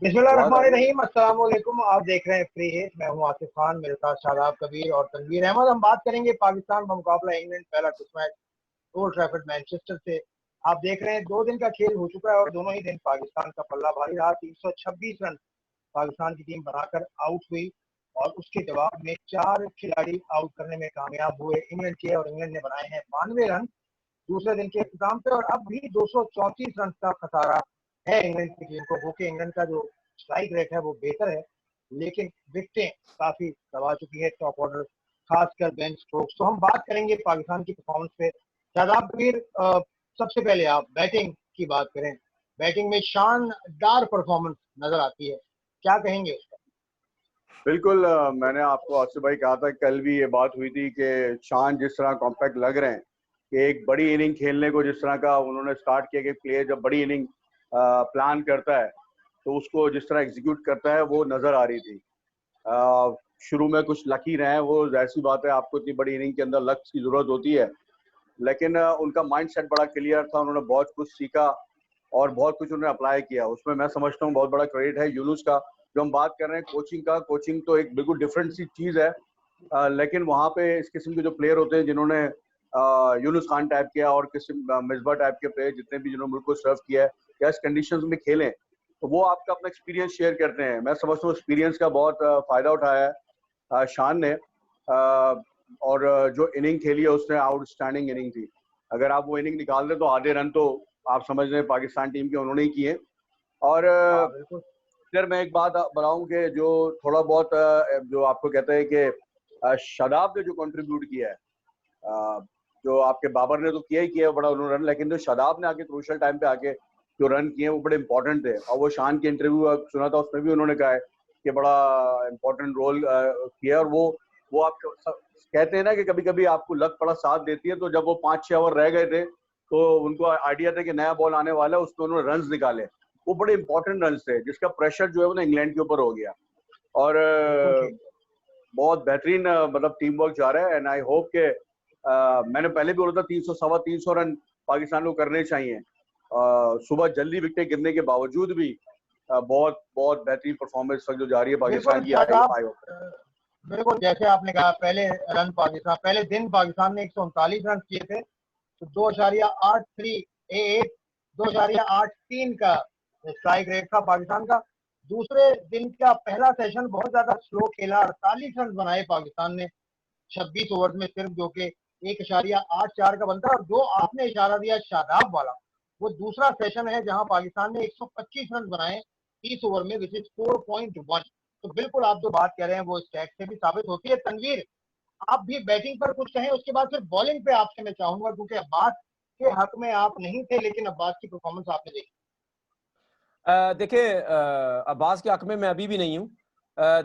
बिस्मिल्लाहिर्रहमानिर्रहीम, अस्सलाम वालेकुम। आप देख रहे हैं फ्री हिट। मैं हूं आसिफ खान, मेरे साथ शादाब कबीर और तनवीर अहमद। हम बात करेंगे पाकिस्तान का मुकाबला इंग्लैंड, पहला test match Old Trafford Manchester से। आप देख रहे हैं 2 दिन का खेल हो चुका है और दोनों ही दिन पाकिस्तान का पल्ला भारी रहा। 326 रन पाकिस्तान की टीम बनाकर आउट हुई और उसके जवाब में 4 खिलाड़ी आउट करने में कामयाब हुए इंग्लैंड के, और इंग्लैंड ने बनाए हैं 92 रन दूसरे दिन के इख्तिताम पे। और अब भी 234 रन का खसारा है इंग्लैंड की टीम को। क्योंकि इंग्लैंड का जो स्ट्राइक रेट है वो बेहतर है, लेकिन विकेटें काफी दबा चुकी है टॉप ऑर्डर, खासकर बेन स्टोक्स। तो हम बात करेंगे पाकिस्तान की परफॉर्मेंस पे। शादाब कबीर, सबसे पहले आप बैटिंग की बात करें। बैटिंग में शानदार परफॉर्मेंस नजर आती है, क्या कहेंगे उस पर? बिल्कुल। मैंने आपको आसिफ भाई कहा था, कल भी ये बात हुई थी कि शान जिस तरह कॉम्पैक्ट लग रहे हैं कि एक बड़ी इनिंग खेलने को जिस तरह का उन्होंने स्टार्ट किया कि प्लेयर जब बड़ी इनिंग प्लान करता है तो उसको जिस तरह एग्जीक्यूट करता है वो नज़र आ रही थी। शुरू में कुछ लकी रहे हैं, वो ऐसी बात है, आपको इतनी बड़ी इनिंग के अंदर लक की ज़रूरत होती है, लेकिन उनका माइंड सेट बड़ा क्लियर था, उन्होंने बहुत कुछ सीखा और बहुत कुछ उन्होंने अप्लाई किया। उसमें मैं समझता हूँ बहुत बड़ा क्रेडिट है यूनुस का। जो हम बात कर रहे हैं कोचिंग का, कोचिंग तो एक बिल्कुल डिफरेंट सी चीज़ है, लेकिन वहाँ पे इस किस्म के जो प्लेयर होते हैं जिन्होंने यूनुस खान टाइप किया और किस्म मिसबा टाइप के प्लेयर जितने भी जिन्होंने मुल्क को सर्व किया है या इस कंडीशंस में खेलें, तो वो आपका अपना एक्सपीरियंस शेयर करते हैं। मैं समझता हूँ एक्सपीरियंस का बहुत फ़ायदा उठाया है शान ने। और जो इनिंग खेली है उसने आउटस्टैंडिंग इनिंग थी। अगर आप वो इनिंग निकाल दें तो आधे रन तो आप समझ रहे हैं पाकिस्तान टीम के उन्होंने ही किए। और बिल्कुल। फिर मैं एक बात बताऊं कि जो थोड़ा बहुत जो आपको कहते हैं कि शादाब ने जो कंट्रीब्यूट किया है, जो आपके बाबर ने तो किया ही किया बड़ा उन्होंने रन, लेकिन जो शादाब ने आके क्रूशियल टाइम पे आके जो रन किए वो बड़े इंपॉर्टेंट थे। और वो शान के इंटरव्यू सुना था, उसमें भी उन्होंने कहा है कि बड़ा इंपॉर्टेंट रोल किया। और वो आप कहते हैं ना कि कभी कभी आपको लक बड़ा साथ देती है, तो जब वो 5-6 ओवर रह गए थे तो उनको आइडिया था कि नया बॉल आने वाला है, उसमें उन्होंने रन निकाले। वो बड़े इंपॉर्टेंट रन थे जिसका प्रेशर जो है वो ना इंग्लैंड के ऊपर हो गया। और बहुत बेहतरीन मतलब टीम वर्क जा रहा है। एंड आई होप के मैंने पहले भी बोला था 300 सवा 300 रन पाकिस्तान को करने चाहिए। सुबह जल्दी विकेट गिरने के बावजूद भी बहुत बहुत बेहतरीन परफॉर्मेंस जो जा रही है पाकिस्तान की। बिल्कुल, जैसे आपने कहा पहले दिन पाकिस्तान ने 139 रन किए थे, तो 2.83 का स्ट्राइक रेट था पाकिस्तान का। दूसरे दिन का पहला सेशन बहुत ज्यादा स्लो खेला, 48 रन बनाए पाकिस्तान ने 26 ओवर में सिर्फ, जो कि 1.84 का बनता है। और जो आपने इशारा दिया शादाब वाला, वो दूसरा सेशन है जहां पाकिस्तान ने 125 रन बनाए 30 ओवर में, विच इज 4.1। तो बिल्कुल आप जो बात कह रहे हैं वो स्टैट से भी साबित होती है। तनवीर, आप भी बैटिंग पर कुछ कहें, उसके बाद फिर बॉलिंग पे आपसे मैं चाहूंगा, क्योंकि अब्बास के हक में आप नहीं थे, लेकिन अब्बास की परफॉर्मेंस आपने देखी। देखिए, अब्बास के हक में मैं अभी भी नहीं हूँ।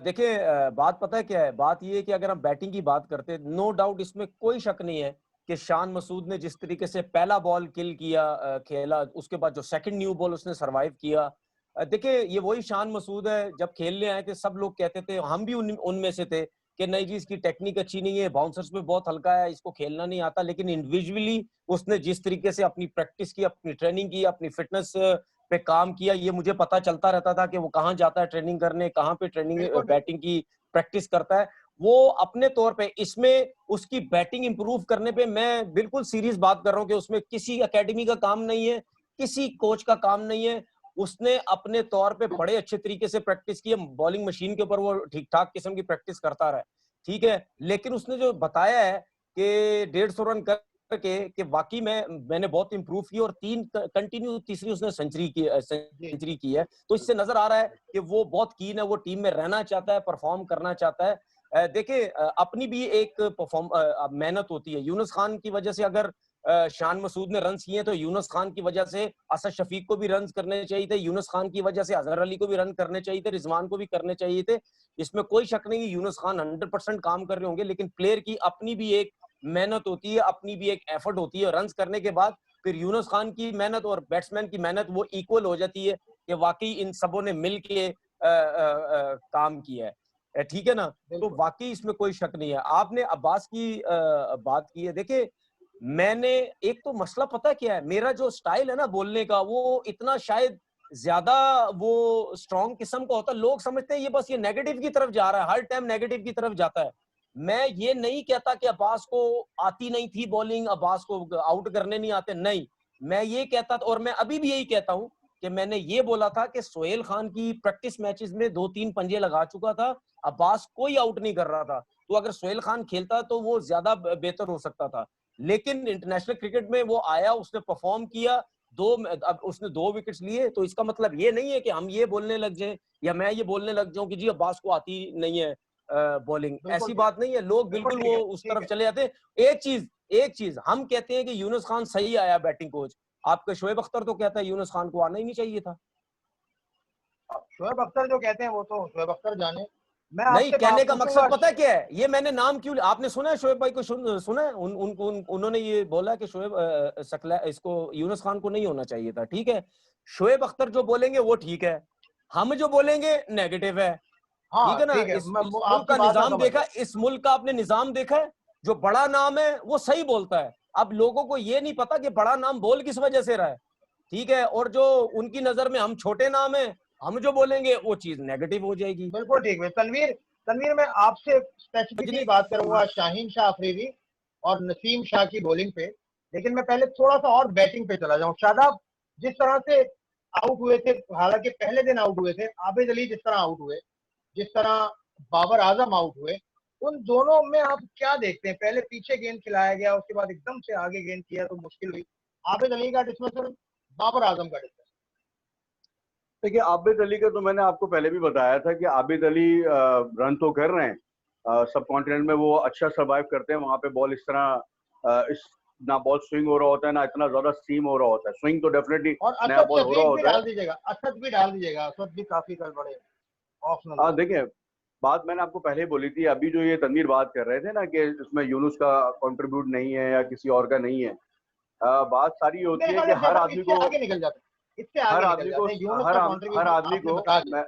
देखिए, बात पता है क्या है, बात ये है कि अगर हम बैटिंग की बात करते हैं, नो डाउट इसमें कोई शक नहीं है कि शान मसूद ने जिस तरीके से पहला बॉल किल किया, खेला, उसके बाद जो सेकंड न्यू बॉल उसने सरवाइव किया। देखिए, ये वही शान मसूद है। जब खेलने आए थे सब लोग कहते थे, हम भी उनमें से थे, कि नहीं जी इसकी टेक्निक अच्छी नहीं है, बाउंसर्स में बहुत हल्का है, इसको खेलना नहीं आता। लेकिन इंडिविजुअली उसने जिस तरीके से अपनी प्रैक्टिस की, अपनी ट्रेनिंग की, अपनी फिटनेस पे काम किया, ये मुझे पता चलता रहता था कि वो कहाँ जाता है ट्रेनिंग करने, कहाँ पे ट्रेनिंग बैटिंग की प्रैक्टिस करता है। वो अपने तौर पे इसमें उसकी बैटिंग इंप्रूव करने पे मैं बिल्कुल सीरियस बात कर रहा हूँ कि उसमें किसी एकेडमी का काम नहीं है, किसी कोच का काम नहीं है। उसने अपने तौर पे बड़े अच्छे तरीके से प्रैक्टिस की है, बॉलिंग मशीन के ऊपर वो ठीक ठाक किस्म की प्रैक्टिस करता रहा, ठीक है। लेकिन उसने जो बताया है कि 150 रन कि वाकई में मैंने बहुत इंप्रूव की और 3 कंटिन्यू तीसरी उसने सेंचुरी की है। तो इससे नजर आ रहा है कि वो बहुत कीन है, वो टीम में रहना चाहता है, परफॉर्म करना चाहता है। देखिए, अपनी भी एक मेहनत होती है। यूनुस खान की वजह से अगर शान मसूद ने रन किए, तो यूनुस खान की वजह से असद शफीक को भी रन करने चाहिए थे, यूनुस खान की वजह से अजहर अली को भी रन करने चाहिए थे, रिजवान को भी करने चाहिए थे। इसमें कोई शक नहीं, यूनुस खान 100% काम कर रहे होंगे, लेकिन प्लेयर की अपनी भी एक मेहनत होती है, अपनी भी एक एफर्ट होती है। रन करने के बाद फिर यूनुस खान की मेहनत और बैट्समैन की मेहनत वो इक्वल हो जाती है कि वाकई इन सबों ने मिल के काम किया है, ठीक है ना। तो वाकई इसमें कोई शक नहीं है। आपने अब्बास की बात की है। देखिए, मैंने एक तो मसला पता क्या है, मेरा जो स्टाइल है ना बोलने का, वो इतना शायद ज्यादा वो स्ट्रॉन्ग किस्म का होता है। लोग समझते हैं ये बस ये नेगेटिव की तरफ जा रहा है, हर टाइम नेगेटिव की तरफ जाता है। मैं ये नहीं कहता कि अब्बास को आती नहीं थी बॉलिंग, अब्बास को आउट करने नहीं आते, नहीं। मैं ये कहता था और मैं अभी भी यही कहता हूं कि मैंने ये बोला था कि सोहेल खान की प्रैक्टिस मैचेस में 2-3 पंजे लगा चुका था, अब्बास कोई आउट नहीं कर रहा था। तो अगर सोहेल खान खेलता तो वो ज्यादा बेहतर हो सकता था। लेकिन इंटरनेशनल क्रिकेट में वो आया, उसने परफॉर्म किया, अब उसने 2 विकेट्स लिए, तो इसका मतलब ये नहीं है कि हम ये बोलने लग जाएं या मैं ये बोलने लग जाऊं कि जी अब्बास को आती नहीं है बॉलिंग। बिल्कुल ऐसी ठीक, बात नहीं है, लोग बिल्कुल बिल्कुल ठीक वो है, उस ठीक तरफ है। चले जाते हैं। एक चीज हम कहते हैं कि यूनुस खान सही आया बैटिंग कोच, आपका शोएब अख्तर तो कहता है यूनुस खान को आना ही नहीं चाहिए था। शोएब अख्तर जो कहते हैं वो तो शोएब अख्तर जाने। मैं नहीं, आपसे कहने का पूछूंगा। मकसद पता है क्या है, ये मैंने नाम क्यों, आपने सुना है शोएब भाई को, सुना है उन्होंने ये बोला कि शोएब सकला इसको यूनुस खान को नहीं होना चाहिए था। ठीक है, शोएब अख्तर जो बोलेंगे वो ठीक है, हम जो बोलेंगे नेगेटिव है। ठीक हाँ है ना, ठीक है, इस मुल्क आपकी का बात मैं निजाम समझ देखा, गया। इस मुल्क का आपने निजाम देखा है, जो बड़ा नाम है वो सही बोलता है। अब लोगों को ये नहीं पता कि बड़ा नाम बोल किस वजह से रहा है। ठीक है, और जो उनकी नजर में हम छोटे नाम है, हम जो बोलेंगे वो चीज नेगेटिव हो जाएगी। बिल्कुल ठीक है। तनवीर, तनवीर मैं आपसे स्पेसिफिकली बात करूंगा शाहीन शाह अफरीदी और नसीम शाह की बॉलिंग पे, लेकिन मैं पहले थोड़ा सा और बैटिंग पे चला जाऊं। शादाब जिस तरह से आउट हुए थे, हालांकि पहले दिन आउट हुए थे, आबिद अली जिस तरह आउट हुए, जिस तरह बाबर आजम आउट हुए, उन दोनों में आप क्या देखते हैं? पहले पीछे गेंद खिलाया गया, उसके बाद एकदम से आगे गेंद किया तो मुश्किल हुई। आबिद अली का डिसमिसल, बाबर आजम का डिसमिसल। देखिए, आबिद अली का तो मैंने आपको पहले भी बताया था कि आबिद अली रन तो कर रहे हैं, सब कॉन्टिनेंट में वो अच्छा सर्वाइव करते हैं। वहां पे बॉल इस तरह इस ना बॉल स्विंग हो रहा होता है, ना इतना ज्यादा सीम हो रहा होता है। स्विंग तो डेफिनेटली और नया असद बॉल हो रहा शफीक भी होता है। डाल दीजिएगा, असद भी डाल दीजिएगा, असद भी काफी कल बड़े ऑफ नजर आए। देखिए, बात मैंने आपको पहले ही बोली थी। अभी जो ये तनवीर बात कर रहे थे ना कि इसमें यूनुस का कंट्रीब्यूट नहीं है या किसी और का नहीं है, बात सारी ये होती मेरे है ख्याल कि से जनाब इससे आगे निकल जाते हैं, इससे हर आगे निकल आदमी को जाते हैं। यूनुस हर का आद, हर कॉन्ट्रीब्यूशन आदमी आपने को बता दिया।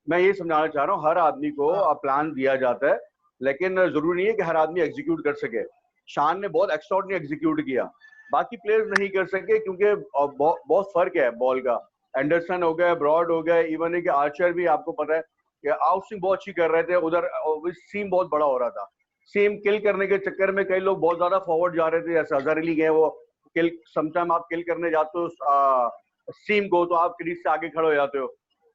मैं ये समझाना चाह रहा हूँ, हर आदमी को हाँ प्लान दिया जाता है, लेकिन जरूरी नहीं है कि हर आदमी एग्जीक्यूट कर सके। शान ने बहुत एक्स्ट्राऑर्डिनरी एग्जीक्यूट किया, बाकी प्लेयर्स नहीं कर सके, क्योंकि बहुत फर्क है बॉल का। एंडरसन हो गया, ब्रॉड हो गया, इवन है कि आर्चर भी, आपको पता है कि आउट स्विंग बहुत अच्छी कर रहे थे, उधर सीम बहुत बड़ा हो रहा था। सीम किल करने के चक्कर में कई लोग बहुत ज्यादा फॉरवर्ड जा रहे थे, जैसे अजहर अली गए, वो किल, समटाइम आप किल करने जाते हो सीम को तो आप क्रीज से आगे खड़े हो जाते हो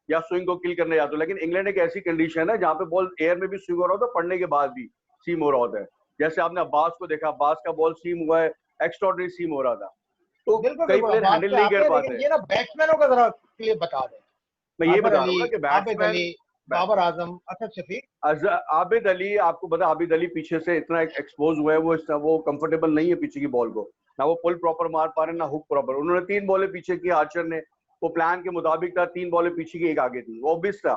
या स्विंग को किल करने जाते हो। लेकिन इंग्लैंड एक ऐसी कंडीशन है जहां पे बॉल एयर में भी स्विंग हो रहा होता है, पड़ने के बाद भी सीम हो रहा होता है। जैसे आपने अब्बास को देखा, अब्बास का बॉल सीम हुआ है, एक्स्ट्राऑर्डिनरी सीम हो रहा था, तो बिल्कुल कई बिल्कुल, अब प्लेयर बात हैंडल पे नहीं आते कर हैं, लेकिन पाते। ये ना बैट्समैनों का जरा क्लियर बता दें। मैं ये अजहर बता रहा अली, हूँ ना कि आबिद बैट्समैन, अली, बाबर आजम, असद शफीक। आबिद अली, आपको पता, आबिद अली पीछे से इतना एक्सपोज हुआ है, वो कंफर्टेबल नहीं है पीछे की बॉल को, ना वो पुल प्रॉपर मार पा रहे हैं, ना हुक प्रॉपर। उन्होंने 3 बॉलें पीछे की, आर्चर ने, वो प्लान के मुताबिक था, 3 बॉलें पीछे की, एक आगे थी, वो ऑब्वियस था।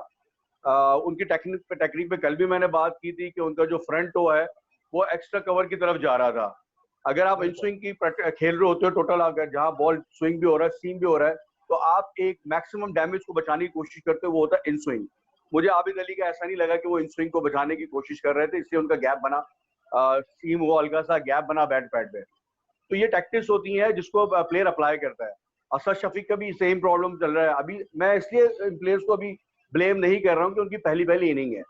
उनकी टेक्निक पे कल भी मैंने बात की थी कि उनका जो फ्रंट टो है वो एक्स्ट्रा कवर की तरफ जा रहा था। अगर आप इन बिल्कुल स्विंग की खेल रहे होते हो टोटल, अगर जहां बॉल स्विंग भी हो रहा है, सीम भी हो रहा है, तो आप एक मैक्सिमम डैमेज को बचाने की कोशिश करते हो, वो होता है इन स्विंग। मुझे आबिद अली का ऐसा नहीं लगा कि वो इन स्विंग को बचाने की कोशिश कर रहे थे, इसलिए उनका गैप बना, सीम हुआ, हल्का सा गैप बना बैट पैड पे। तो ये टैक्टिक्स होती हैं जिसको प्लेयर अप्लाई करता है। असद शफीक का भी सेम प्रॉब्लम चल रहा है अभी। मैं इसलिए प्लेयर्स को अभी ब्लेम नहीं कर रहा हूँ कि उनकी पहली इनिंग है।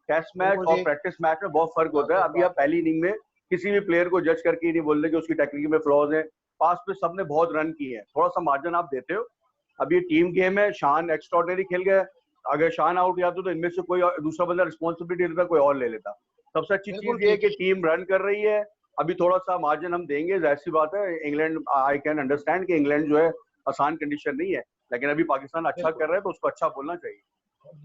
टेस्ट मैच बिल्कुल और ठीक, प्रैक्टिस मैच में बहुत फर्क होता है। वाजिब अभी आप बात है। पहली इनिंग में किसी भी प्लेयर को जज करके ही नहीं बोल रहे कि उसकी टेक्निक में फ्लॉज है। पास पे सबने बहुत रन किए हैं, थोड़ा सा मार्जिन आप देते हो। अब ये टीम गेम है, शान एक्स्ट्राऑर्डिनरी खेल गया, अगर शान आउट जाता तो इनमें से कोई दूसरा बंदा रिस्पॉन्सिबिलिटी लेता, कोई और ले लेता। सबसे अच्छी बिल्कुल चीज ये है ठीक। कि टीम रन कर रही है, अभी थोड़ा सा मार्जिन हम देंगे, जाहिर सी बात है। इंग्लैंड, आई कैन अंडरस्टैंड कि इंग्लैंड जो है आसान कंडीशन नहीं है, लेकिन अभी पाकिस्तान अच्छा बिल्कुल कर रहा है तो उसको अच्छा बोलना चाहिए।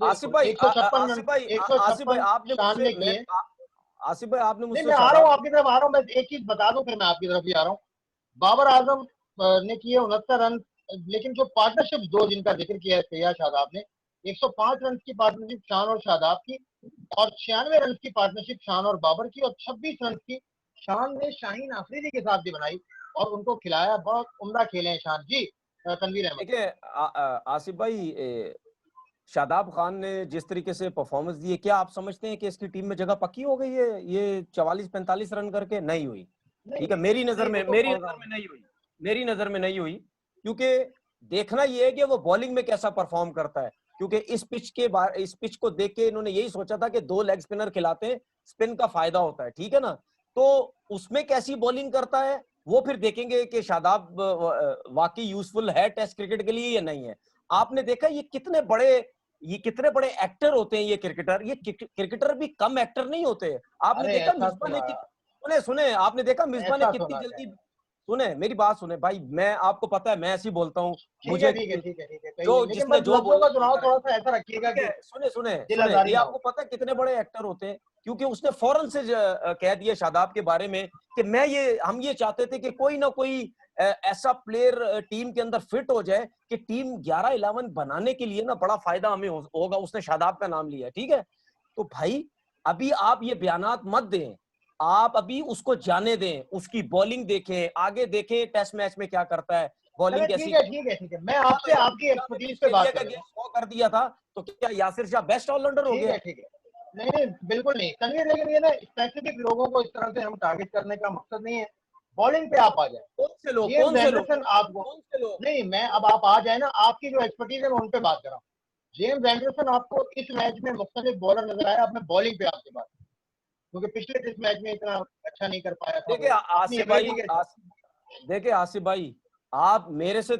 आसिफ बिल्कुल, भाई, 156 रन, आसिफ भाई 156 आपने शान मुझसे ने किए। आसिफ भाई आपने नहीं, मुझसे मैं आ रहा हूँ शादाब आपकी तरफ, आ रहा हूँ। मैं एक चीज बता दूं, फिर मैं आपकी तरफ भी आ रहा हूँ। बाबर आजम ने किए 69 रन, लेकिन जो पार्टनरशिप दो जिनका जिक्र किया है सैयद शादाब ने, 105 रन की पार्टनरशिप शान और शादाब की, और 96 रन की पार्टनरशिप शान और बाबर की, और 26 रन की शान ने शाहीन आफरीदी के साथ भी बनाई और उनको खिलाया। बहुत उम्दा खेले हैं शान जी। तनवीर अहमद। देखिए आसिफ भाई, शादाब खान ने जिस तरीके से परफॉर्मेंस दी है, क्या आप समझते हैं कि इसकी टीम में जगह पक्की हो गई है ये 44-45 रन करके? नहीं हुई। नहीं ठीक है, मेरी नजर नहीं, वो में तो मेरी बोल रहा नजर हूँ। में नहीं हुई, मेरी नजर में नहीं हुई, क्योंकि देखना ये है कि वो बॉलिंग में कैसा परफॉर्म करता है, क्योंकि इस पिच को देख के इन्होंने यही सोचा था कि 2 लेग स्पिनर खिलाते हैं, स्पिन का फायदा होता है, ठीक है ना। तो उसमें कैसी बॉलिंग करता है वो फिर देखेंगे कि शादाब वाकई यूजफुल है टेस्ट क्रिकेट के लिए या नहीं है। आपने देखा ये कितने बड़े एक्टर होते हैं ये क्रिकेटर। ये क्रिकेटर भी कम एक्टर नहीं होते। आपने अरे देखा ऐसा मिसबा ने सुना, सुने सुने आपने देखा मिसबा ने ऐसा कितनी सुना जल्दी, है। सुने मेरी बात सुने भाई, मैं आपको पता है मैं ऐसे ही बोलता हूँ, ठीक है मुझे ठीक है ठीक है ठीक है, जो कहिए, लेकिन जिसने बस जो लफ्जों का बोलना है चुनाव बोलता रहे। थोड़ा सा ऐसा रखिएगा ठीक कि है, सुने सुने दिल सुने, आजारी ये ना आपको हो। पता है कितने बड़े एक्टर होते हैं, क्योंकि उसने फौरन से कह दिया शादाब के बारे में कि हम ये चाहते थे कि कोई ना कोई ऐसा प्लेयर टीम के अंदर फिट हो जाए कि टीम 11-11 बनाने के लिए ना बड़ा फायदा हमें होगा। उसने शादाब का नाम लिया, ठीक है। तो भाई अभी आप ये बयानात मत दें, आप अभी उसको जाने दें, उसकी बॉलिंग देखें, आगे देखें टेस्ट मैच में क्या करता है, चले बॉलिंग ठीक कैसी है की। ठीक है ठीक है, मैं हाँ, आपसे आपकी यासिर शाह ने भी एक्सपर्टीज पे ऑस्ट्रेलिया बात का कर रहा गेम हूँ। 100 कर दिया था, तो क्या यासिर शाह बेस्ट ऑलराउंडर हो गया? ठीक है, नहीं नहीं बिल्कुल नहीं तनवीर, लेकिन ये ना स्पेसिफिक लोगों को इस तरह से हम टारगेट करने का मकसद नहीं है। बॉलिंग पे आप आ जाए, जेम्स कौन से लोग एंडरसन आपको, कौन से लोग? नहीं मैं अब आप आ जाए ना, आपकी जो एक्सपर्टीज है मैं उन पे बात कर रहा हूँ। जेम्स एंडरसन आपको इस मैच में मुख्तलिफ बॉलर नजर आया, अब मैं बॉलिंग पे आपसे बात, क्योंकि पिछले टेस्ट मैच में इतना अच्छा नहीं कर पाया था देखिए वो अपनी एबिलिटी के साथ। देखिए आसिफ भाई, आप मेरे से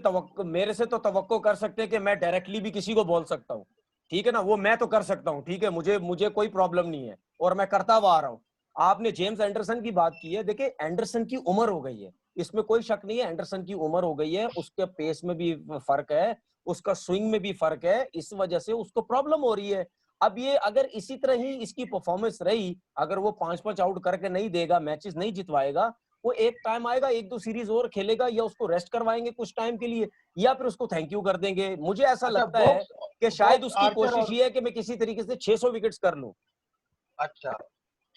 तो तवक्को कर सकते हैं कि मैं डायरेक्टली भी किसी को बोल सकता हूँ, ठीक है ना, वो मैं तो कर सकता हूँ, ठीक है, मुझे मुझे कोई प्रॉब्लम नहीं है और मैं करता हुआ आ रहा हूँ। आपने जेम्स एंडरसन की बात की है, देखिए एंडरसन की उम्र हो गई है, इसमें कोई शक नहीं है, एंडरसन की उम्र हो गई है, उसके पेस में भी फर्क है, उसका स्विंग में भी फर्क है, इस वजह से उसको प्रॉब्लम हो रही है। अब ये अगर इसी तरह ही इसकी परफॉर्मेंस रही, अगर वो 5-5 आउट करके नहीं देगा, मैचेस नहीं जितवाएगा, वो एक टाइम आएगा 1-2 सीरीज और खेलेगा, या उसको रेस्ट करवाएंगे कुछ टाइम के लिए, या फिर उसको थैंक यू कर देंगे। मुझे ऐसा अच्छा, लगता है वोक्स कि शायद वोक्स उसकी आर्चर कोशिश और, ये है कि मैं किसी तरीके से 600 विकेट्स कर लूं। अच्छा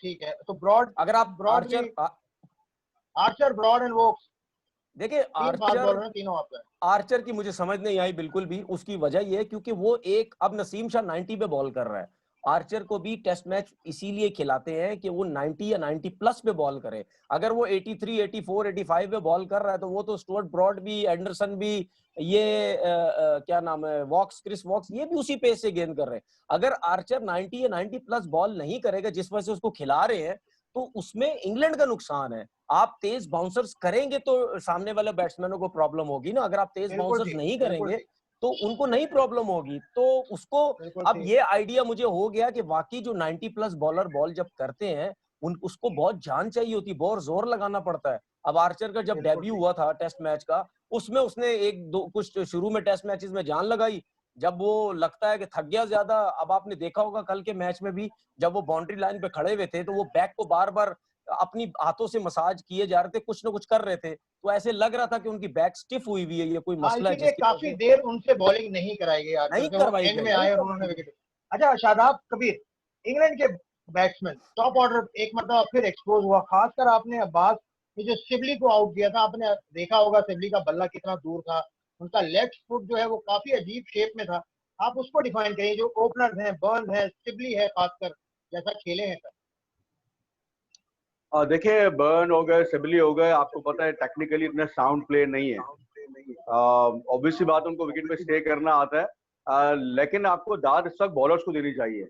ठीक है, तो ब्रॉड, अगर आप ब्रॉड भी, आर्चर ब्रॉड एंड वोक्स देखिए तीन फास्ट बॉलर हैं, तीनों आप हैं। आर्चर की मुझे समझ नहीं आई बिल्कुल भी। उसकी वजह यह है क्योंकि वो एक, अब नसीम शाह 90 पे बॉल कर रहा है, आर्चर को भी टेस्ट मैच इसीलिए खिलाते हैं कि वो 90 या 90 प्लस पे बॉल करे। अगर वो 83, 84, 85 पे बॉल कर रहा है तो वो तो स्टुअर्ट ब्रॉड भी, एंडरसन भी, ये क्या नाम है, क्रिस वॉक्स, ये भी उसी पेस से गेंद कर रहे हैं। अगर आर्चर 90 या 90 प्लस बॉल नहीं करेगा जिस वजह से उसको खिला रहे हैं, तो उसमें इंग्लैंड का नुकसान है। आप तेज बाउंसर्स करेंगे तो सामने वाले बैट्समैनों को प्रॉब्लम होगी ना, अगर आप तेज बिल्कुल बाउंसर्स ठीक, नहीं बिल्कुल करेंगे ठीक, तो उनको नहीं प्रॉब्लम होगी, तो उसको, बिल्कुल अब ठीक। ये आइडिया मुझे हो गया कि वाकई जो 90 प्लस बॉलर बॉल जब करते हैं उसको बहुत जान चाहिए होती, बहुत जोर लगाना पड़ता है। अब आर्चर का जब बिल्कुल डेब्यू ठीक। हुआ था टेस्ट मैच का, उसमें उसने एक दो कुछ शुरू में टेस्ट मैचेस में जान लगाई, जब वो लगता है कि थक गया ज्यादा। अब आपने देखा होगा कल के मैच में भी, जब वो बाउंड्री लाइन पे खड़े हुए थे तो वो बैक को बार बार अपनी हाथों से मसाज किए जा रहे थे, कुछ ना कुछ कर रहे थे, तो ऐसे लग रहा था कि उनकी बैक स्टिफ हुई हुई है, ये कोई हाँ, मसला है इसीलिए जिसकी काफी वजह से देर उनसे बॉलिंग नहीं कराई गई आर्चर नहीं से, वो करवाई एंड गई। में आए और उन्होंने विकेट। अच्छा शादाब कबीर, इंग्लैंड के बैट्समैन टॉप ऑर्डर एक मतलब फिर एक्सपोज हुआ, खासकर आपने अब्बास ये जो सिबली को आउट किया था, आपने देखा होगा सिबली का बल्ला कितना दूर था, उनका लेफ्ट फुट जो है वो काफी अजीब शेप में था। आप उसको डिफाइन करिए, जो ओपनर्स हैं, बर्न है, सिबली है, खासकर जैसा खेले हैं सर। देखिए बर्न हो गए, सिबली हो गए, आपको पता है टेक्निकली इतने साउंड प्लेयर नहीं है। ऑब्वियसली बात है, उनको विकेट पे स्टे करना आता है। लेकिन आपको दाद इस वक्त बॉलर्स को देनी चाहिए।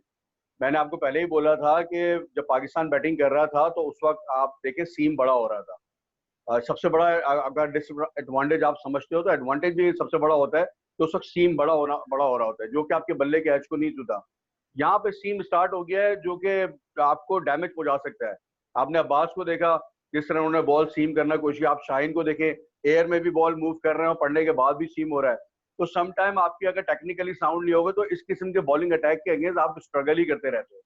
मैंने आपको पहले ही बोला था कि जब पाकिस्तान बैटिंग कर रहा था तो उस वक्त आप देखें सीम बड़ा हो रहा था। सबसे बड़ा अगर डिसएडवांटेज आप समझते हो तो एडवांटेज भी सबसे बड़ा होता है, तो उस वक्त सीम बड़ा हो रहा होता है, जो कि आपके बल्ले के एज को नहीं छूता। यहाँ पे सीम स्टार्ट हो गया है जो कि आपको डैमेज पहुंचा सकता है। आपने अब्बास को देखा जिस तरह उन्होंने बॉल सीम करना कोशिश की, आप शाहीन को देखें एयर में भी बॉल मूव कर रहे हैं और पड़ने के बाद भी सीम हो रहा है। तो सम टाइम आपकी अगर टेक्निकली साउंड नहीं होगा तो इस किस्म के बॉलिंग अटैक के अगेंस्ट आप स्ट्रगल ही करते रहते हो।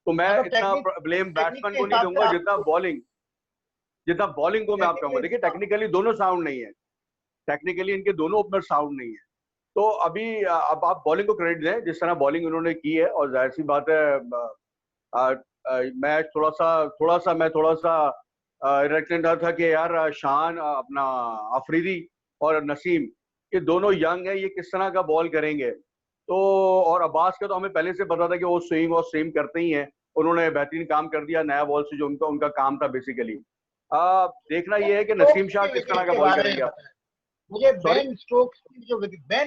तो मैं मतलब इतना ब्लेम टेक्निक बैट्समैन के को नहीं हिसाब से दूंगा आप, जितना बॉलिंग को मैं आप कहूंगा। देखिए टेक्निकली, टेक्निकली दोनों साउंड नहीं है, टेक्निकली इनके दोनों ओपनर साउंड नहीं है। तो अभी अब आप बॉलिंग को क्रेडिट दें जिस तरह बॉलिंग उन्होंने की है, और जाहिर सी बात है मैं थोड़ा सा रिलेक्टेंट था कि यार शान अपना अफरीदी और नसीम, ये दोनों यंग है, ये किस तरह का बॉल करेंगे। तो और अब्बास का तो हमें पहले से पता था कि वो स्विंग और स्विम करते ही हैं, उन्होंने बेहतरीन काम कर दिया नया बॉल से, जो उनका उनका काम था बेसिकली। देखना यह है कि नसीम स्टोक्स शाह की किस तरह विकेट का के बॉल बारे में करेंगे। बताएं, मुझे सॉरी, बेन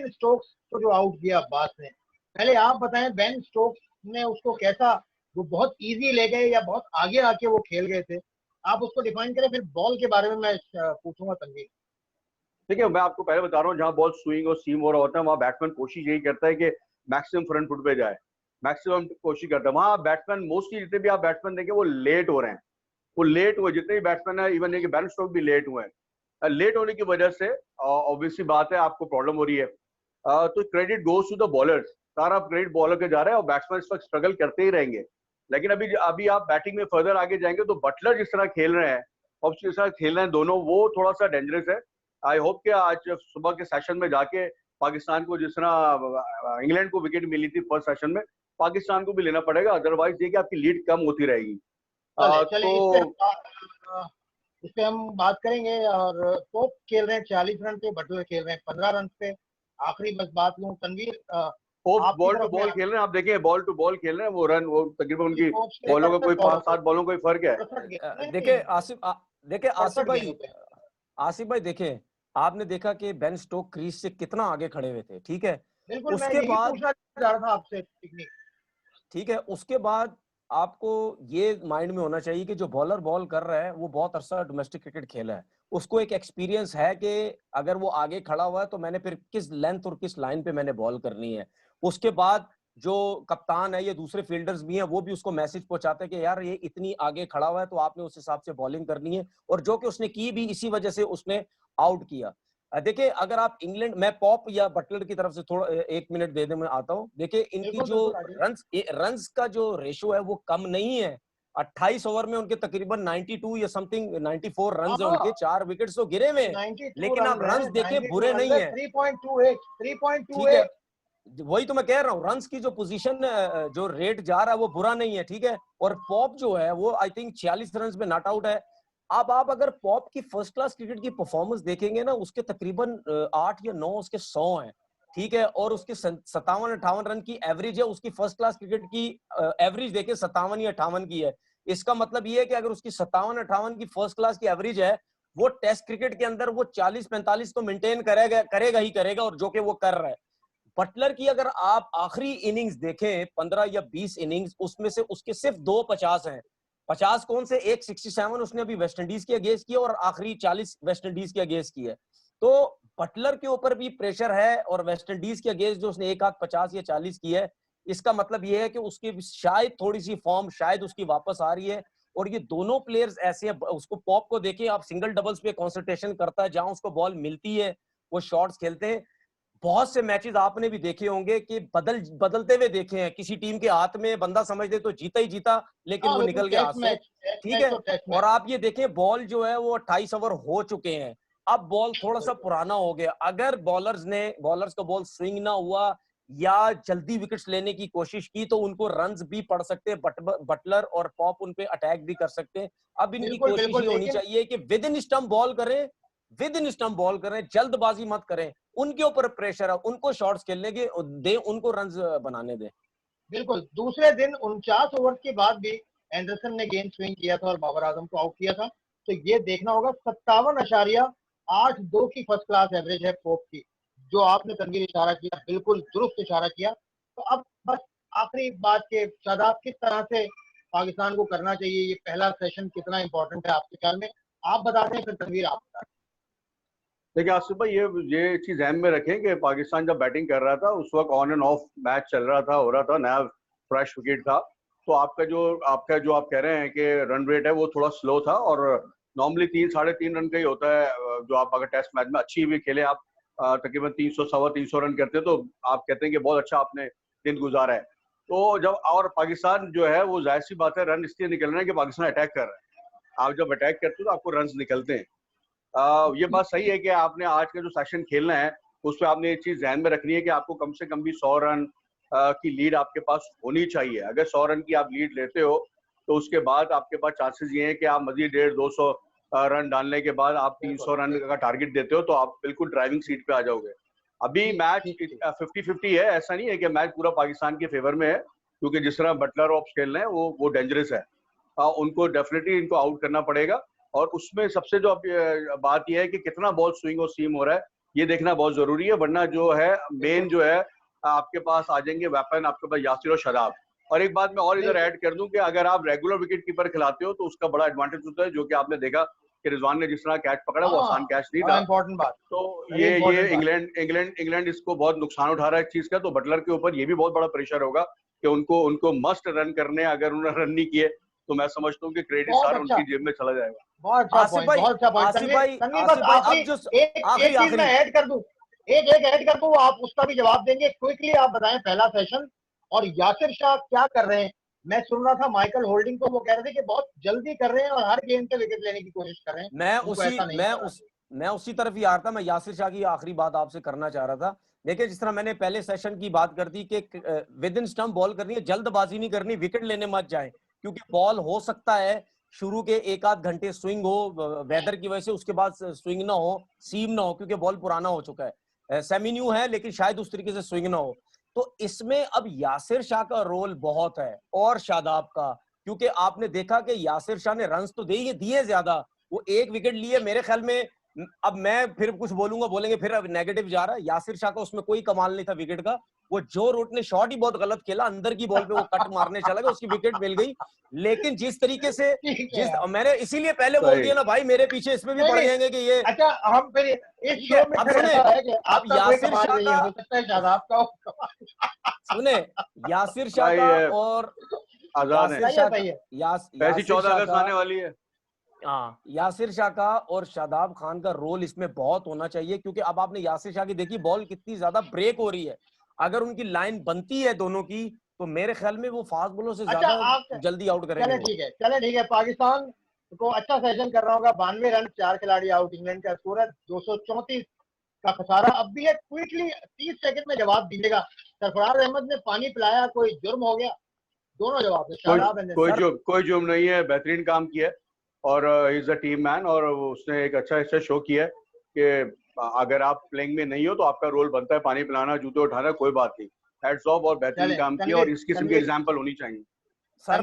स्टोक्स को जो आउट किया अब्बास ने, पहले आप बताएं बेन स्टोक्स ने उसको कैसा, वो बहुत इजी ले गए या बहुत आगे आके वो खेल गए थे, आप उसको डिफाइन करें, फिर बॉल के बारे में मैं पूछूंगा तनवीर। देखिए मैं आपको पहले बता रहा हूँ, जहाँ बॉल स्विंग और सीम हो रहा होता है वहाँ बैट्समैन कोशिश यही करता है कि मैक्सिमम फ्रंट फुट पे जाए, मैक्सिमम कोशिश करता है। वहाँ बैट्समैन मोस्टली जितने भी आप बैट्समैन देखें वो लेट हो रहे हैं, वो लेट हुए जितने भी बैट्समैन है, इवन है कि बेन स्टोक्स भी लेट हुए हैं। लेट होने की वजह से ऑब्वियसली बात है आपको प्रॉब्लम हो रही है। तो credit goes to the bowlers, सारा क्रेडिट बॉलर के जा रहा है और बैट्समैन इस वक्त स्ट्रगल करते ही रहेंगे। लेकिन अभी अभी आप बैटिंग में फर्दर आगे जाएंगे तो बटलर जिस तरह खेल रहे हैं और जिस तरह खेल रहे हैं दोनों, वो थोड़ा सा डेंजरस है। आई होप कि आज सुबह के सेशन में जाके पाकिस्तान को, जिस तरह इंग्लैंड को विकेट मिली थी फर्स्ट सेशन में, पाकिस्तान को भी लेना पड़ेगा, अदरवाइज देखिए आपकी लीड कम होती रहेगी। चले चले तो इस पे हम बात करेंगे। और पोप खेल रहे हैं 40 रन पे, बटलर खेल रहे हैं 15 रन पे। आखिरी बस बात लूं तनवीर, वो आपकी बॉल टू तरफ में बॉल खेल रहे हैं, आप देखें बॉल टू बॉल खेल रहे हैं, वो रन वो तकरीबन उनकी पोप बॉलों का कोई फॉलो 5-7 बॉलों का ही फर्क है। 68 गेंद नहीं देखे नहीं देखे 68 गेंदों पे। आसिफ भाई देखे, आपने देखा कि बेन स्टोक क्रीज से कितना आगे खड़े हुए थे, ठीक है। बिल्कुल, मैं उसके यही बाद पूछना चाह रहा था आपसे टेक्निक। ठीक है, उसके बाद आपको ये माइंड में होना चाहिए कि जो बॉलर बॉल कर रहा है वो बहुत अरसा डोमेस्टिक क्रिकेट खेला है, उसको एक एक्सपीरियंस है कि अगर वो आगे खड़ा हुआ है तो मैंने फिर किस लेंथ और किस लाइन पे मैंने बॉल करनी है। उसके बाद जो कप्तान है या दूसरे फील्डर्स भी हैं वो भी उसको मैसेज पहुंचाते हैं कि यार ये इतनी आगे खड़ा हुआ है तो आपने उस हिसाब से बॉलिंग करनी है, और जो कि उसने की भी, इसी वजह से उसने आउट किया। देखिए अगर आप इंग्लैंड, मैं पॉप या बटलर की तरफ से थोड़ा 1 मिनट दे दे, मैं आता हूँ। देखिए इनकी बिल्कुल जो बिल्कुल आगे। रन्स का जो रेशो है वो कम नहीं है। 28 ओवर में उनके तकरीबन 92 या समथिंग 94 रन है उनके, 4 विकेट्स तो गिरे हुए हैं, 92 लेकिन रन आप है, रन्स देखें 92 बुरे रन नहीं है, है। 3.28 ठीक है, 3.28। वही तो मैं कह रहा हूँ, रन्स की जो पोजीशन, जो रेट जा रहा है वो बुरा नहीं है, ठीक है। और पॉप जो है वो आई थिंक 46 रन पे नॉट आउट है। अब आप अगर पॉप की फर्स्ट क्लास क्रिकेट की परफॉर्मेंस देखेंगे ना, उसके तकरीबन 8 या 9 उसके 100 हैं, ठीक है, और उसके 57-58 रन की एवरेज है। उसकी फर्स्ट क्लास क्रिकेट की एवरेज देखे 57 या 58 की है। इसका मतलब ये है कि अगर उसकी 57-58 की फर्स्ट क्लास की एवरेज है, वो टेस्ट क्रिकेट के अंदर वो 40-45 तो मेंटेन करेगा करेगा ही करेगा, और जो कि वो कर रहा है। बटलर की अगर आप आखिरी इनिंग्स देखें 15 या 20 इनिंग्स, उसमें से उसके सिर्फ 2 50 हैं। 50 कौन से, एक 67 उसने अभी वेस्ट इंडीज के अगेंस्ट किया और आखिरी 40 वेस्ट इंडीज के अगेंस्ट की है। तो बटलर के ऊपर भी प्रेशर है, और वेस्ट इंडीज के अगेंस्ट जो उसने एक आध 50 या 40 की है, इसका मतलब यह है कि उसकी शायद थोड़ी सी फॉर्म शायद उसकी वापस आ रही है। और ये दोनों प्लेयर्स ऐसे हैं, उसको पॉप को देखिए आप, सिंगल डबल्स पे कंसंट्रेशन करता है, जहां उसको बॉल मिलती है वो शॉट्स खेलते हैं। बहुत से मैचेस आपने भी देखे होंगे कि बदलते हुए देखे हैं, किसी टीम के हाथ में बंदा समझ ले तो जीता ही जीता, लेकिन हाँ वो बिल्कुल, निकल गया हाथ से, टेस्ट ठीक मैच है। तो टेस्ट और मैच। आप ये देखें बॉल जो है वो 28 ओवर हो चुके हैं, अब बॉल थोड़ा सा पुराना हो गया। अगर बॉलर्स का बॉल स्विंग ना हुआ या जल्दी विकेट्स लेने की कोशिश की तो उनको रन्स भी पड़ सकते हैं, बटलर और पॉप उन पे अटैक भी कर सकते हैं। अब इनकी बिल्कुल कोशिश बिल्कुल, ये होनी लेकिन चाहिए कि विद इन स्टंप बॉल करें, जल्दबाजी मत करें। उनके ऊपर प्रेशर है, उनको शॉट्स खेलने के दे, उनको रन्स बनाने दे। बिल्कुल दूसरे दिन 49 ओवर के बाद भी एंडरसन ने गेंद स्विंग किया था और बाबर आजम को आउट किया था। तो ये देखना होगा, 57.82 की फर्स्ट क्लास एवरेज है पोप की, जो आपने तनवीर इशारा किया, बिल्कुल दुरुस्त इशारा किया। तो अब बस आखिरी बात के शादाब, किस तरह से पाकिस्तान को करना चाहिए, ये पहला सेशन कितना इंपॉर्टेंट है आपके ख्याल में, आप बता दें, फिर तनवीर आप बता दें। देखिए आसिफ भाई, ये चीज ध्यान में रखें कि पाकिस्तान जब बैटिंग कर रहा था उस वक्त ऑन एंड ऑफ मैच चल रहा था, हो रहा था, नया फ्रेश विकेट था। तो आपका जो आप कह रहे हैं कि रन रेट है वो थोड़ा स्लो था, और नॉर्मली 3-3.5 रन का ही होता है। जो आप अगर टेस्ट मैच में अच्छी भी खेले आप, तकरीबन 300 सवा 300 रन करते हैं तो आप कहते हैं कि बहुत अच्छा आपने दिन गुजारा है। तो जब और पाकिस्तान जो है वो जाहिर सी बात है रन इसलिए निकल रहे हैं कि पाकिस्तान अटैक कर रहा है। आप जब अटैक करते हो तो आपको रन निकलते हैं। ये बात सही है कि आपने आज का जो सेशन खेलना है उस पर आपने ये चीज ध्यान में रखनी है कि आपको कम से कम भी 100 रन की लीड आपके पास होनी चाहिए। अगर 100 रन की आप लीड लेते हो तो उसके बाद आपके पास चांसेस ये है कि आप मजीद 150-200 रन डालने के बाद आप 300 रन का टारगेट देते हो तो आप बिल्कुल ड्राइविंग सीट पे आ जाओगे। अभी मैच 50-50 है, ऐसा नहीं है कि मैच पूरा पाकिस्तान के फेवर में है, क्योंकि जिस तरह बटलर ऑप्स खेल रहे हैं वो डेंजरस है। उनको डेफिनेटली इनको आउट करना पड़ेगा। और उसमें सबसे जो बात यह है कि कितना बॉल स्विंग और सीम हो रहा है, ये देखना बहुत जरूरी है, वरना जो है मेन जो है आपके पास आ जाएंगे वेपन, आपके पास यासिर और शराब। और एक बात मैं और इधर ऐड कर दूं कि अगर आप रेगुलर विकेट कीपर खिलाते हो तो उसका बड़ा एडवांटेज होता है, जो कि आपने देखा कि रिजवान ने जिस तरह कैच पकड़ा वो आसान कैच नहीं था। इम्पोर्टेंट बात, तो ये इंग्लैंड इसको बहुत नुकसान उठा रहा है इस चीज का। तो बटलर के ऊपर ये भी बहुत बड़ा प्रेशर होगा कि उनको मस्ट रन करने, अगर उन्होंने रन नहीं किए तो मैं समझता हूँ कि क्रेडिट सारा उनकी जेब में चला जाएगा। बहुत अच्छा आसिफ पॉइंट, भाई, बहुत अच्छा पॉइंट। आसिफ भाई, तनवीर बस आसिफ भाई, आखिरी अब जो एक चीज मैं ऐड कर दूं, एक ऐड कर दूं, आप उसका भी जवाब देंगे क्विकली। आप बताएं पहला सेशन और यासिर शाह क्या कर रहे हैं। मैं सुन रहा था माइकल होल्डिंग को, वो कह रहे थे कि बहुत जल्दी कर रहे हैं और हर गेम पे विकेट लेने की कोशिश कर रहे हैं। मैं उसी तरफ ही आ रहा था। मैं यासिर शाह की आखिरी बात आपसे करना चाह रहा था। देखिए, जिस तरह मैंने पहले सेशन की बात कर दी कि विद इन स्टंप बॉल करनी है, जल्दबाजी नहीं करनी, विकेट लेने मत जाए, क्योंकि बॉल हो सकता है शुरू के एक आध घंटे स्विंग हो वेदर की वजह से, उसके बाद स्विंग ना हो, सीम ना हो, क्योंकि बॉल पुराना हो चुका है, सेमी न्यू है, लेकिन शायद उस तरीके से स्विंग ना हो। तो इसमें अब यासिर शाह का रोल बहुत है और शादाब का, क्योंकि आपने देखा कि यासिर शाह ने रन्स तो दिए ज्यादा, वो एक विकेट लिए मेरे ख्याल में। अब मैं फिर कुछ बोलूंगा, बोलेंगे फिर अब नेगेटिव जा रहा है। यासिर शाह का उसमें कोई कमाल नहीं था विकेट का। वो जो रूट ने शॉट ही बहुत गलत खेला, अंदर की बॉल पे वो कट मारने चला गया, उसकी विकेट मिल गई। लेकिन जिस तरीके से मैंने इसीलिए पहले बोल दिया ना भाई, मेरे पीछे इसमें भी पड़ जाएंगे कि ये अच्छा, हम फिर इस शो में अब फिर सुने, ऐसा है कि अब आपका कोई यासिर कमाल शाह नहीं का, है, हो सकता है शादाब का सुने, यासिर शाह भाई का और आजाद है, यासिर शाह का, सही है। पैसी यासिर 14 शाह अगस्त का, आने वाली है। हाँ, यासिर शाह का और शादाब खान का रोल इसमें बहुत होना चाहिए, क्योंकि अब आपने यासिर शाह की देखी बॉल कितनी ज्यादा ब्रेक हो रही है। अगर उनकी लाइन बनती है दोनों की, तो मेरे ख्याल में वो फास्ट बॉलों से अच्छा, ज्यादा आप जल्दी आउट करेंगे। चले ठीक है। पाकिस्तान को अच्छा सेशन कर रहा होगा, 92 रन, 4 खिलाड़ी आउट। इंग्लैंड का स्कोर है 234 का खसारा। अब भी है, क्विकली 30 सेकंड में जवाब दीजिएगा। सरफराज अहमद ने पानी पिलाया, कोई जुर्म हो गया? दोनों जवाब है, शादाब एंड कोई जुर्म नहीं है, बेहतरीन काम किया है और इज अ टीम मैन, और उसने एक अच्छा शो किया है कि अगर आप प्लेइंग में नहीं हो तो आपका रोल बनता है पानी पिलाना, जूते उठाना, कोई बात नहीं। हैट्स ऑफ, और बेहतरीन काम किया, और इस किस्म की एग्जांपल होनी चाहिए। सर,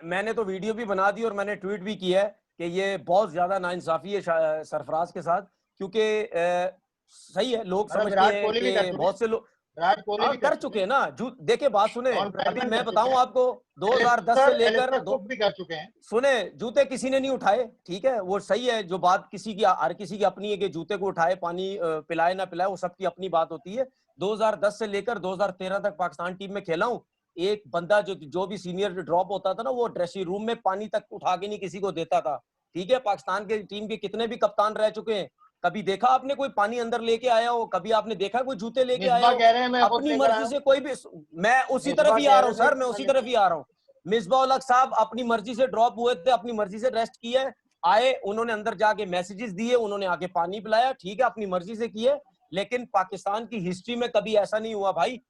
मैंने तो वीडियो भी बना दी और मैंने ट्वीट भी किया है कि ये बहुत ज्यादा नाइंसाफी है सरफराज के साथ, क्योंकि सही है, लोग समझते हैं कि बहुत से लोग विराट कोहली भी कर चुके हैं ना। देखिए, बात सुने, अभी मैं बताऊं आपको, 2010 से लेकर भी कर चुके हैं। सुने, जूते किसी ने नहीं उठाए, ठीक है, वो सही है। जो बात किसी की, हर किसी की अपनी है कि जूते को उठाए, पानी पिलाए ना पिलाए, वो सबकी अपनी बात होती है। 2010 से लेकर 2013 तक पाकिस्तान टीम में खेला हूं। एक बंदा जो भी सीनियर ड्रॉप होता था ना, वो ड्रेसिंग रूम में पानी तक उठा के नहीं किसी को देता था, ठीक है। पाकिस्तान के टीम के कितने भी कप्तान रह चुके हैं, कभी देखा आपने कोई पानी अंदर लेके आया हो? कभी आपने देखा कोई जूते लेके आया हो? कह रहे हैं मैं अपनी मर्जी से कोई भी, मैं उसी तरफ ही आ रहा हूँ सर, मैं उसी तरफ ही आ रहा हूँ। मिसबाह उल हक साहब अपनी मर्जी से ड्रॉप हुए थे, अपनी मर्जी से रेस्ट किए, आए, उन्होंने अंदर जाके मैसेजेस दिए, उन्होंने आके पानी पिलाया, ठीक है, अपनी मर्जी से किए। लेकिन पाकिस्तान की हिस्ट्री में कभी ऐसा नहीं हुआ भाई।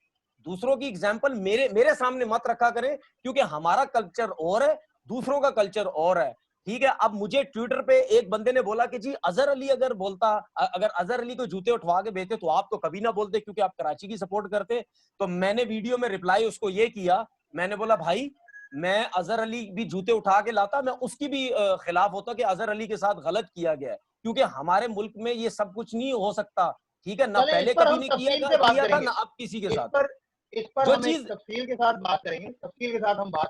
दूसरों की एग्जाम्पल मेरे सामने मत रखा करें, क्योंकि हमारा कल्चर और है, दूसरों का कल्चर और है, ठीक है। अब मुझे ट्विटर पे एक बंदे ने बोला कि जी अजहर अली अगर अजहर अली को जूते उठवा के भेजते तो आप तो कभी ना बोलते, क्योंकि आप कराची की सपोर्ट करते। तो मैंने वीडियो में रिप्लाई उसको ये किया, मैंने बोला भाई, मैं अजहर अली भी जूते उठा के लाता, मैं उसकी भी खिलाफ होता कि अजहर अली के साथ गलत किया गया है, क्योंकि हमारे मुल्क में ये सब कुछ नहीं हो सकता, ठीक है ना। पहले कभी नहीं किया था, ना अब किसी के साथ। इस पर जो हम चीज तफसील के साथ बात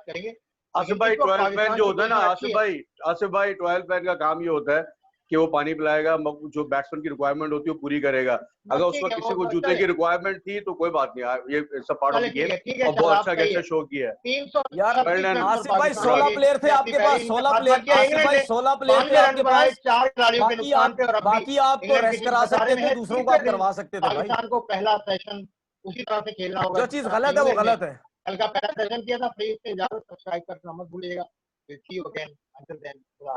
करेंगे, आसिफ भाई 12 मैन जो होता है ना, आसिफ भाई 12 मैन का काम ये होता है कि वो पानी पिलाएगा, जो बैट्समैन की रिक्वायरमेंट होती है वो पूरी करेगा। अगर उस वक्त किसी को जूते की रिक्वायरमेंट थी तो कोई बात नहीं, ये सब पार्ट ऑफ द गेम, और बहुत अच्छा शो किया है यार। आसिफ भाई 16 प्लेयर थे आपके पास, 16 प्लेयर, आसिफ भाई 16 प्लेयर थे आपके पास, 4 खिलाड़ियों के नुकसान पे, और बाकी आप तो रेस्ट करा सकते थे, दूसरों को आप करवा सकते थे भाई। पाकिस्तान को पहला सेशन उसी तरह से खेलना होगा। जो चीज गलत है वो गलत है। कल का पहला सेशन किया था, प्लीज से इजाजत, सब्सक्राइब करना मत भूलिएगा। फिर see you again, until then, Allah.